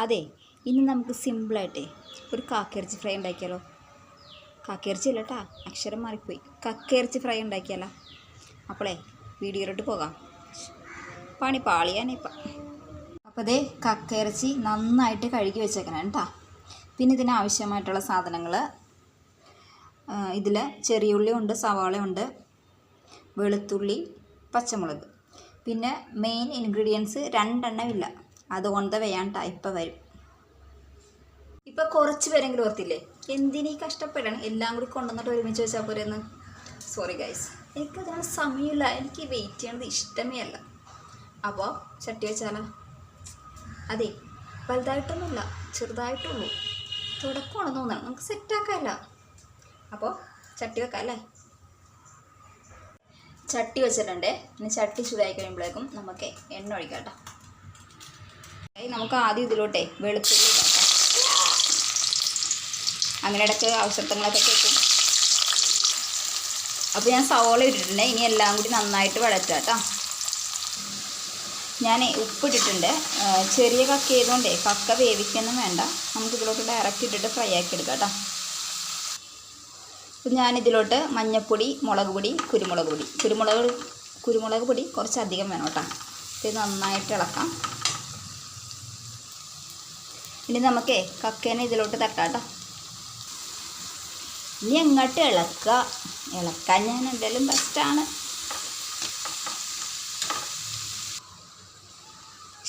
അതെ, ഇന്ന് നമുക്ക് സിമ്പിളായിട്ടേ ഒരു കാക്കയിറച്ചി ഫ്രൈ ഉണ്ടാക്കിയാലോ. കാക്കയിറച്ചി അല്ല കേട്ടാ, അക്ഷരം മാറിപ്പോയി. കക്കയിറച്ചി ഫ്രൈ ഉണ്ടാക്കിയാലോ. അപ്പോളേ വീഡിയോയിലോട്ട് പോകാം. പണി പാളിയാനിപ്പം. അപ്പോൾ അതേ കക്കയിറച്ചി നന്നായിട്ട് കഴുകി വെച്ചേക്കണം കേട്ടോ. പിന്നെ ഇതിനാവശ്യമായിട്ടുള്ള സാധനങ്ങൾ ഇതിൽ ചെറിയ ഉള്ളിയുണ്ട്, സവാളയുണ്ട്, വെളുത്തുള്ളി, പച്ചമുളക്. പിന്നെ മെയിൻ ഇൻഗ്രീഡിയൻസ് 2 എണ്ണമില്ല, അതുകൊണ്ട് വേണ്ട ഇപ്പം വരും. ഇപ്പം കുറച്ച് പേരെങ്കിലും ഓർത്തില്ലേ, എന്തിനീ കഷ്ടപ്പെടണം, എല്ലാം കൂടി കൊണ്ടുവന്നിട്ട് ഒരുമിച്ച് വെച്ചാൽ പോരെന്ന്. സോറി ഗൈസ്, എനിക്കതിനുള്ള സമയമില്ല, എനിക്ക് വെയിറ്റ് ചെയ്യണത് ഇഷ്ടമേ അല്ല. അപ്പോൾ ചട്ടി വെച്ചാലോ. അതെ, വലുതായിട്ടൊന്നുമില്ല, ചെറുതായിട്ടുള്ളൂ. തുടക്കമാണെന്ന് തോന്നണം, നമുക്ക് സെറ്റാക്കാമല്ല. അപ്പോൾ ചട്ടി വെക്കാം അല്ലേ. ചട്ടി വെച്ചിട്ടുണ്ട്. ഇനി ചട്ടി ചൂടായി കഴിയുമ്പോഴേക്കും നമുക്ക് എണ്ണ ഒഴിക്കാം കേട്ടോ. നമുക്ക് ആദ്യം ഇതിലോട്ടേ വെളുത്തുള്ളി ഇടാം. അങ്ങനെ ഇടയ്ക്ക് ആവശ്യങ്ങളൊക്കെ കേൾക്കും. അപ്പോൾ ഞാൻ സവോള ഇട്ടിട്ടുണ്ട്. ഇനി എല്ലാം കൂടി നന്നായിട്ട് വഴറ്റുക കേട്ടോ. ഞാൻ ഉപ്പിട്ടിട്ടുണ്ട്. ചെറിയ കക്ക ആയതുകൊണ്ടേ കക്ക വേവിക്കൊന്നും വേണ്ട, നമുക്ക് ഇതിലോട്ട് ഡയറക്റ്റ് ഇട്ടിട്ട് ഫ്രൈ ആക്കി എടുക്കാം കേട്ടോ. അപ്പം ഞാനിതിലോട്ട് മഞ്ഞൾപ്പൊടി, മുളക് പൊടി, കുരുമുളക് പൊടി കുറച്ചധികം വേണം കേട്ടോ. ഇത് നന്നായിട്ട് ഇളക്കാം. ഇനി നമുക്കേ കക്കേനെ ഇതിലോട്ട് തട്ടാം കേട്ടോ. ഇനി എങ്ങോട്ട് ഇളക്കാൻ ഞാൻ എന്തായാലും ബെസ്റ്റാണ്.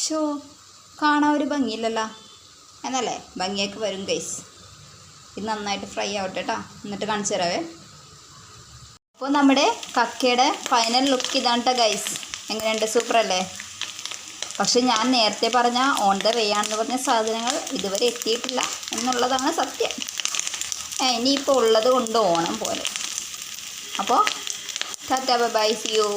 ഷോ കാണാൻ ഒരു ഭംഗിയില്ലല്ലോ, എന്നല്ലേ ഭംഗിയൊക്കെ വരും ഗൈസ്. ഇത് നന്നായിട്ട് ഫ്രൈ ആവട്ടെ കേട്ടോ, എന്നിട്ട് കാണിച്ചു തരാവേ. അപ്പോൾ നമ്മുടെ കക്കയുടെ ഫൈനൽ ലുക്ക് ഇതാണ് കേട്ടോ ഗൈസ്. എങ്ങനെയുണ്ട്, സൂപ്പറല്ലേ? പക്ഷെ ഞാൻ നേരത്തെ പറഞ്ഞ ഓൺ ദ വേ ആണെന്ന് പറഞ്ഞ സാധനങ്ങൾ ഇതുവരെ എത്തിയിട്ടില്ല എന്നുള്ളതാണ് സത്യം. ഇനിയിപ്പോൾ ഉള്ളത് കൊണ്ട് ഓണം പോലെ. അപ്പോൾ ടാറ്റാ ബൈ, സീ യു.